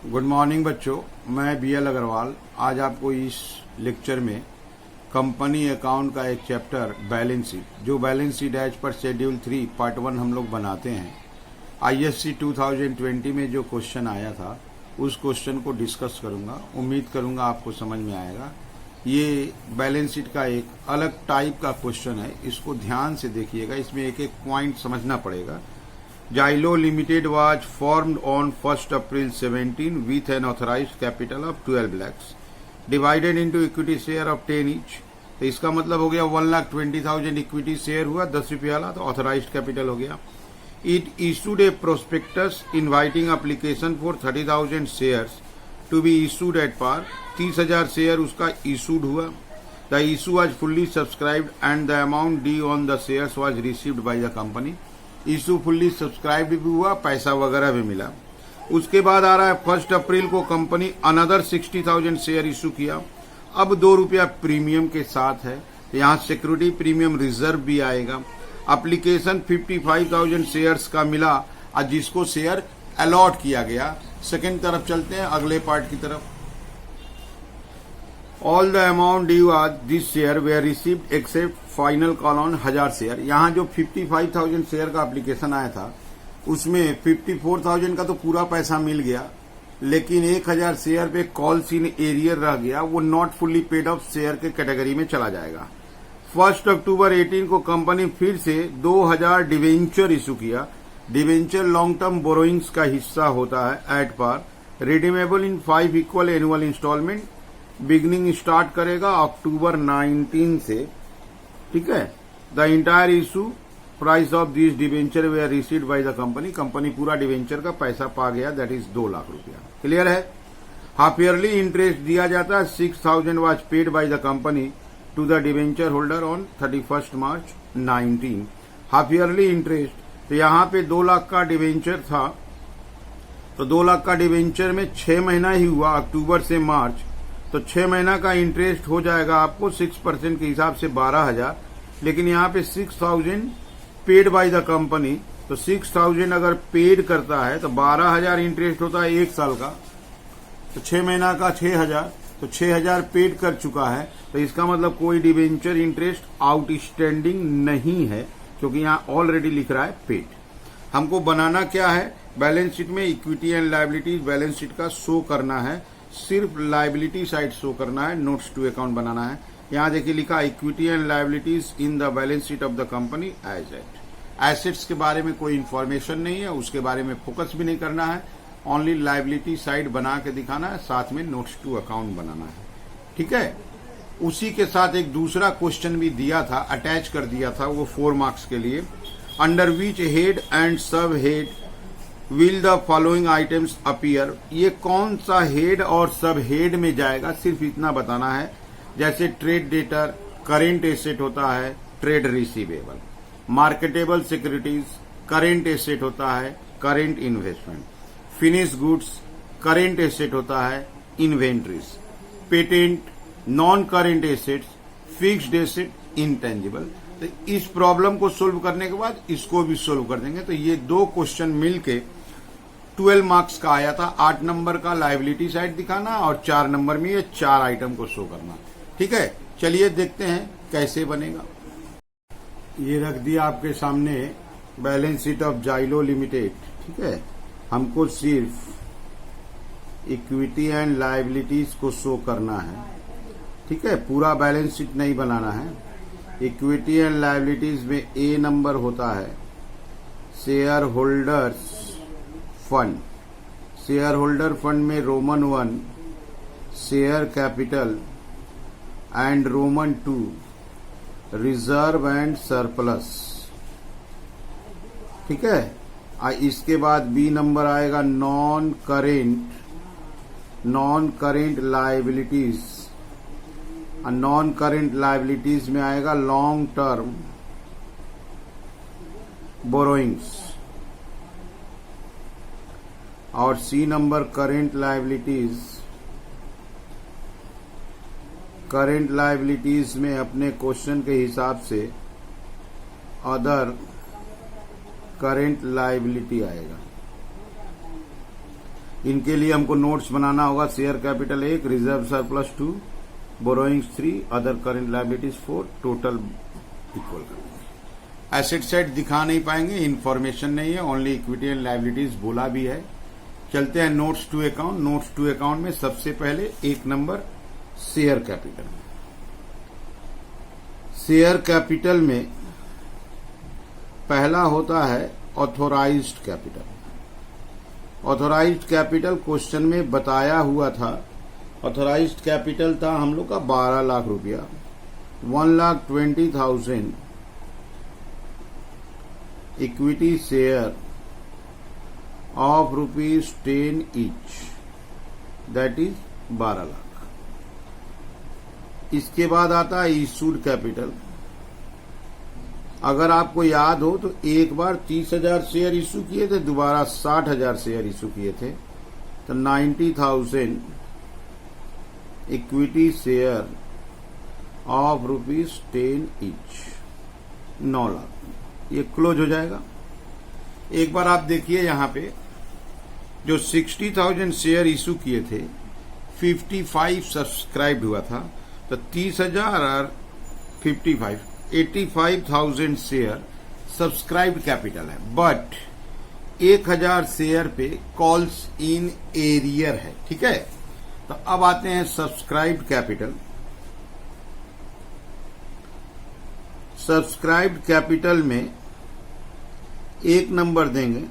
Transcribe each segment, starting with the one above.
Good morning बच्चों, मैं BL Agarwal आज आपको इस लेक्चर में कंपनी अकाउंट का एक चैप्टर बैलेंस शीट, जो balance sheet as per schedule 3 part 1 हम लोग बनाते हैं, ISC 2020 में जो क्वेश्चन आया था उस क्वेश्चन को डिस्कस करूंगा। उम्मीद करूंगा आपको समझ में आएगा। ये बैलेंस शीट का एक अलग टाइप का क्वेश्चन है, इसको ध्यान से देखिएगा। इसमें एक एक पॉइंट समझना पड़ेगा। Jailo Limited was formed on 1st April 17 with an authorized capital of 12 lakhs divided into equity share of 10 each। तो इसका मतलब हो गया 1,20,000 इक्विटी शेयर हुआ 10 रुपये वाला, तो ऑथराइज्ड कैपिटल हो गया। It issued a prospectus inviting application for 30,000 shares to be issued at par. 30,000 share उसका इशूड हुआ। The issue was fully subscribed and the amount due on the shares was received by the company. Issue fully subscribe भी हुआ, पैसा वगैरह भी मिला। उसके बाद आ रहा है 1 अप्रैल को कंपनी अनदर 60,000 शेयर इशू किया। अब 2 रुपया प्रीमियम के साथ है, यहाँ सिक्योरिटी प्रीमियम रिजर्व भी आएगा। एप्लीकेशन 55,000 शेयर्स का मिला और जिसको शेयर अलॉट किया गया। सेकेंड तरफ चलते हैं, अगले पार्ट की तरफ। ऑल द अमाउंट ड्यू आज this share way received accept final call on 1000 share. यहाँ जो 55,000 शेयर का एप्लीकेशन आया था उसमें 54,000 का तो पूरा पैसा मिल गया, लेकिन 1000 शेयर पे कॉल्स इन एरियर रह गया। वो not fully paid of share के कैटेगरी में चला जाएगा। 1 अक्टूबर 18 को कंपनी फिर से 2000 डिवेंचर इशू किया। डिवेंचर लॉन्ग टर्म बोरोइंग्स का हिस्सा होता है at par, redeemable in 5 equal annual instalment. Beginning start करेगा अक्टूबर 19 से, ठीक है। The entire issue price of this debenture were received by the company. Company पूरा डिवेंचर का पैसा पा गया, दैट इज 2 लाख रुपया। क्लियर है। हाफ ईयरली इंटरेस्ट दिया जाता है। 6,000 was paid by the company to the debenture holder on 31 March 19। Half yearly interest, तो यहाँ पे 2 लाख का डिवेंचर था, तो 2 लाख का डिवेंचर में 6 महीना ही हुआ, अक्टूबर से मार्च, तो 6 महीना का इंटरेस्ट हो जाएगा आपको 6% के हिसाब से 12,000। लेकिन यहाँ पे 6,000 पेड बाय द कंपनी, तो 6,000 अगर पेड करता है तो 12,000 इंटरेस्ट होता है 1 साल का, तो 6 महीना का 6,000, तो 6,000 पेड कर चुका है। तो इसका मतलब कोई डिवेंचर इंटरेस्ट आउटस्टैंडिंग नहीं है, क्योंकि यहाँ ऑलरेडी लिख रहा है पेड। हमको बनाना क्या है, बैलेंस शीट में equity and liabilities balance sheet का शो करना है, सिर्फ लायबिलिटी साइड शो करना है, नोट्स टू अकाउंट बनाना है। यहाँ देखिए लिखा equity and liabilities in the balance sheet of the company as at. Assets के बारे में कोई इन्फॉर्मेशन नहीं है, उसके बारे में फोकस भी नहीं करना है, ओनली लायबिलिटी साइड बना के दिखाना है, साथ में नोट्स टू अकाउंट बनाना है, ठीक है। उसी के साथ एक दूसरा क्वेश्चन भी दिया था, अटैच कर दिया था, वो 4 मार्क्स के लिए। अंडर विच हेड एंड सब head will the following items appear. ये कौन सा हेड और सब हेड में जाएगा, सिर्फ इतना बताना है। जैसे ट्रेड डेटर करेंट एसेट होता है, trade receivable. Marketable securities current asset होता है, current investment. Finish goods current asset होता है, inventories. Patent non current assets, fixed asset, intangible. तो इस प्रॉब्लम को सोल्व करने के बाद इसको भी सोल्व कर देंगे। तो ये 2 क्वेश्चन मिलके 12 मार्क्स का आया था। 8 नंबर का लायबिलिटी साइड दिखाना और 4 नंबर में ये 4 आइटम को शो करना, ठीक है। चलिए देखते हैं कैसे बनेगा। ये रख दिया आपके सामने balance sheet of Xylo limited, ठीक है। हमको सिर्फ इक्विटी एंड लायबिलिटीज को शो करना है, ठीक है। पूरा बैलेंस शीट नहीं बनाना है। इक्विटी एंड लायबिलिटीज में A नंबर होता है share holders fund. Share holder fund में Roman 1 share capital and Roman 2 reserve and surplus, ठीक है। इसके बाद B नंबर आएगा non current liabilities. Non current liabilities में आएगा लॉन्ग टर्म बोरोइंग्स। और C नंबर करेंट लायबिलिटीज में अपने क्वेश्चन के हिसाब से अदर करेंट लायबिलिटी आएगा। इनके लिए हमको नोट्स बनाना होगा। Share capital 1, reserve surplus 2, borrowings 3, other current liabilities 4, total equal करेंगे। एसेट साइड दिखा नहीं पाएंगे, इंफॉर्मेशन नहीं है, ओनली इक्विटी एंड लायबिलिटीज बोला भी है। चलते हैं notes to account. Notes to account में सबसे पहले 1 number share capital. Share capital में पहला होता है authorised capital. Authorised capital question में बताया हुआ था। ऑथोराइज्ड कैपिटल था हम लोग का 12 लाख रुपया, 1,20,000 equity share of ₹10 each, that is 12 lakh. इसके बाद आता है इशूड कैपिटल। अगर आपको याद हो तो एक बार 30,000 शेयर इशू किए थे, दोबारा 60,000 शेयर इशू किए थे, तो 90,000 equity share of ₹10 each, 9 lakh. ये क्लोज हो जाएगा। एक बार आप देखिए यहाँ पे जो 60,000 शेयर इशू किए थे, 55 सब्सक्राइब हुआ था, तो 30,000 और 55 85,000 शेयर सब्सक्राइब्ड कैपिटल है। बट 1,000 शेयर पे कॉल्स इन एरियर है, ठीक है। तो अब आते हैं सब्सक्राइब्ड कैपिटल। सब्सक्राइब्ड कैपिटल में 1 नंबर देंगे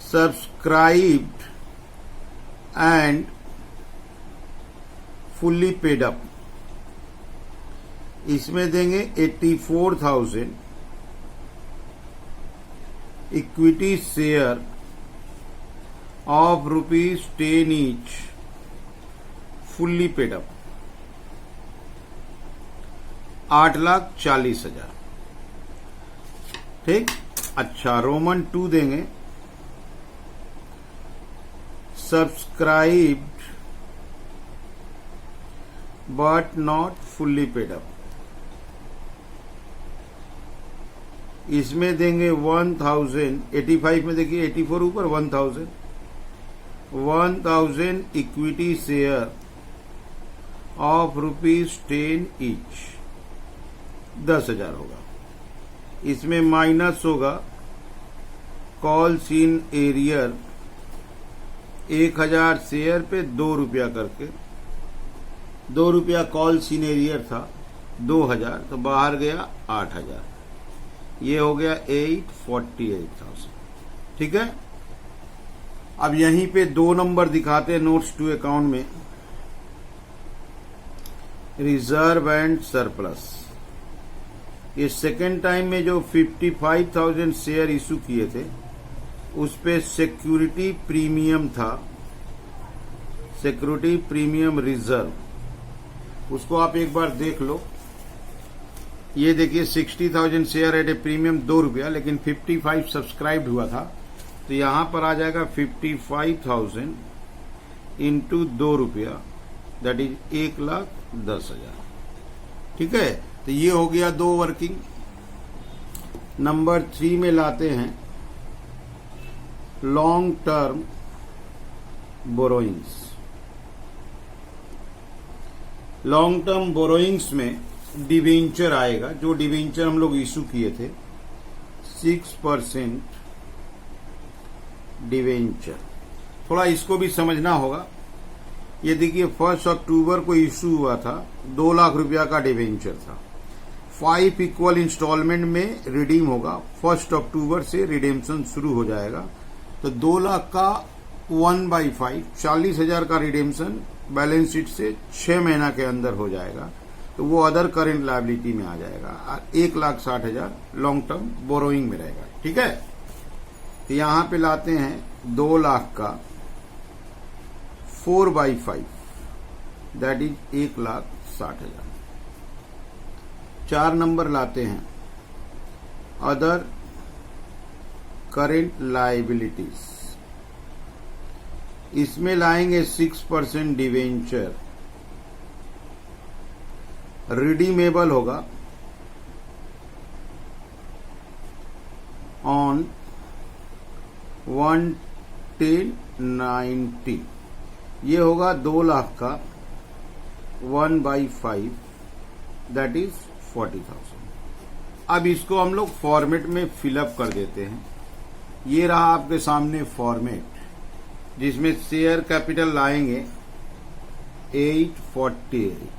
subscribed and fully paid up. इसमें देंगे 84,000 equity share of ₹10 each, fully paid up, 8,40,000। ठीक। अच्छा, रोमन 2 देंगे subscribed but not fully paid up. इसमें देंगे 1,000, 85 में देखिए 84 ऊपर 1,000 इक्विटी शेयर ऑफ ₹10 ईच, 10,000 होगा। इसमें माइनस होगा कॉल्स इन एरियर, 1,000 शेयर पे ₹2 करके, ₹2 कॉल्स इन एरियर था, 2,000, तो बाहर गया 8,000। ये हो गया 848,000। ठीक है। अब यहीं पे 2 नंबर दिखाते हैं नोट्स टू अकाउंट में, रिजर्व एंड सरप्लस। ये सेकेंड टाइम में जो 55,000 शेयर इशू किए थे, उस पे सिक्योरिटी प्रीमियम था, सिक्योरिटी प्रीमियम रिजर्व, उसको आप एक बार देख लो। ये देखिए 60,000 शेयर एट ए प्रीमियम ₹2, लेकिन 55 सब्सक्राइब्ड हुआ था, तो यहां पर आ जाएगा 55,000 इंटू ₹2, दैट इज 1,10,000। ठीक है। तो ये हो गया 2 वर्किंग। नंबर 3 में लाते हैं long term borrowings. Long term borrowings में डिवेंचर आएगा, जो डिवेंचर हम लोग इशू किए थे, 6% डिवेंचर। थोड़ा इसको भी समझना होगा। ये देखिए 1 अक्टूबर को इशू हुआ था, ₹2 लाख का डिवेंचर था। 5 इक्वल इंस्टॉलमेंट में रिडीम होगा। 1 अक्टूबर से रिडेम्पशन शुरू हो जाएगा, तो 2 लाख का 1/5, 40,000 का रिडेम्पशन बैलेंस शीट से 6 महीना के अंदर हो जाएगा, तो वो अदर करेंट लायबिलिटी में आ जाएगा। 1,60,000 लॉन्ग टर्म बोरोइंग में रहेगा। ठीक है। तो यहां पे लाते हैं 2 लाख का 4/5, दैट इज 1,60,000। 4 नंबर लाते हैं अदर करेंट लायबिलिटीज। इसमें लाएंगे 6% डिवेंचर, रिडीमेबल होगा ऑन 1/10 90, ये होगा 2 लाख का 1/5 दैट इज 40,000। अब इसको हम लोग फॉर्मेट में फिलअप कर देते हैं। ये रहा आपके सामने फॉर्मेट, जिसमें शेयर कैपिटल लाएंगे 848,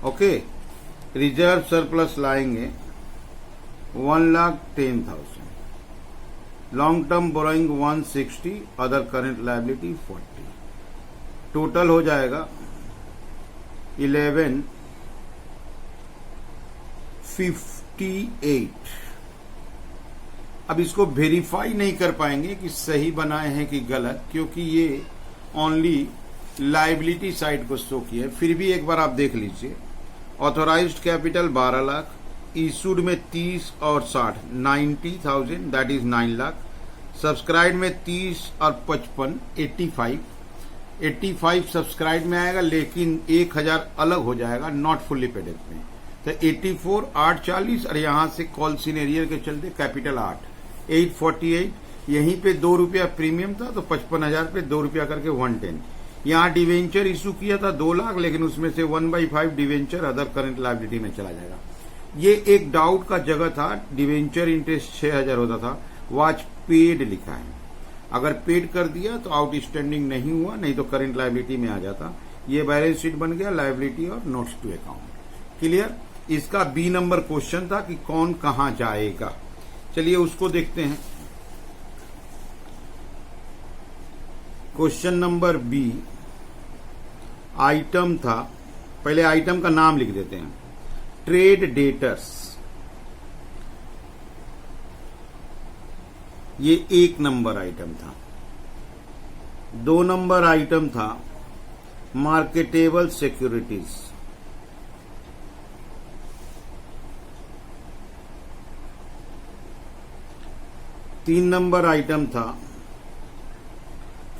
ओके। रिजर्व सरप्लस लाएंगे 1,10,000, long term borrowing 160, other current liability 40, total हो जाएगा 1158। अब इसको वेरीफाई नहीं कर पाएंगे कि सही बनाए हैं कि गलत, क्योंकि ये ओनली लायबिलिटी साइड को शो किया है। फिर भी एक बार आप देख लीजिए। ऑथोराइज्ड कैपिटल 12 लाख, इशूड में 30 और 60 90,000 दैट इज 9 लाख, सब्सक्राइब में 30 और 55 85 सब्सक्राइब में आएगा, लेकिन 1000 अलग हो जाएगा नॉट फुल्ली पेडेड में। तो 84 840 और यहां से कॉल सीनेरियर के चलते कैपिटल 848, यहीं पे 2 रुपया प्रीमियम था तो 55,000 पे 2 रुपया करके 110। यहाँ डिवेंचर इशू किया था 2 लाख, लेकिन उसमें से 1/5 डिवेंचर अदर करंट लायबिलिटी में चला जाएगा। ये एक डाउट का जगह था। डिवेंचर इंटरेस्ट 6,000 होता था, वाच पेड लिखा है। अगर पेड कर दिया तो आउटस्टैंडिंग नहीं हुआ, नहीं तो करंट लायबिलिटी में आ जाता। ये बैलेंस शीट बन गया लायबिलिटी और नोट्स टू अकाउंट। क्लियर। इसका बी नंबर क्वेश्चन था कि कौन कहां जाएगा। चलिए उसको देखते हैं। क्वेश्चन नंबर बी, आइटम था, पहले आइटम का नाम लिख देते हैं, ट्रेड डेटर्स। ये 1 नंबर आइटम था। 2 नंबर आइटम था मार्केटेबल सिक्योरिटीज। 3 नंबर आइटम था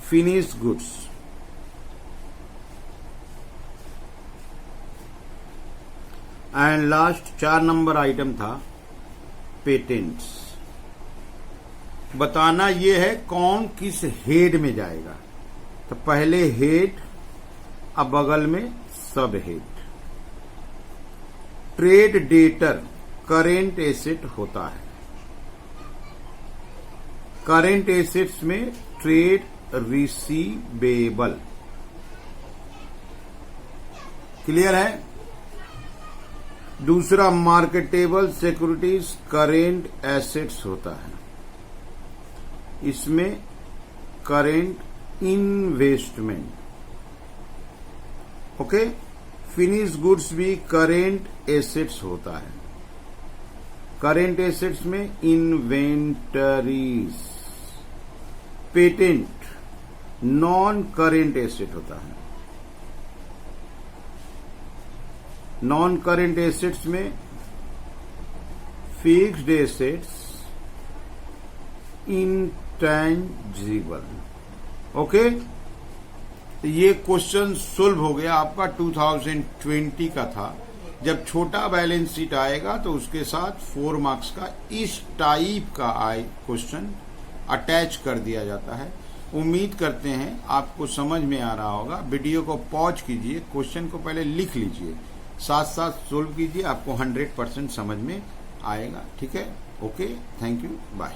finish goods. And last 4 number item था पेटेंट्स। बताना ये है कौन किस हेड में जाएगा। तो पहले हेड, अब बगल में सब head. Trade debtor current asset होता है। करेंट एसेट्स में ट्रेड रिसीवेबल। क्लियर है। दूसरा मार्केटेबल सिक्योरिटीज करेंट एसेट्स होता है। इसमें current investment, okay. Finish goods भी करेंट एसेट्स होता है। करेंट एसेट्स में inventories. Patent non current asset होता है। नॉन करेंट एसेट्स में फिक्स्ड एसेट्स, इंटेंजिबल, ओके। तो ये क्वेश्चन सोल्व हो गया आपका। 2020 का था। जब छोटा बैलेंस शीट आएगा तो उसके साथ 4 मार्क्स का इस टाइप का क्वेश्चन अटैच कर दिया जाता है। उम्मीद करते हैं आपको समझ में आ रहा होगा। वीडियो को पॉज कीजिए, क्वेश्चन को पहले लिख लीजिए, साथ साथ सोल्व कीजिए, आपको 100% समझ में आएगा। ठीक है, ओके, थैंक यू, बाय।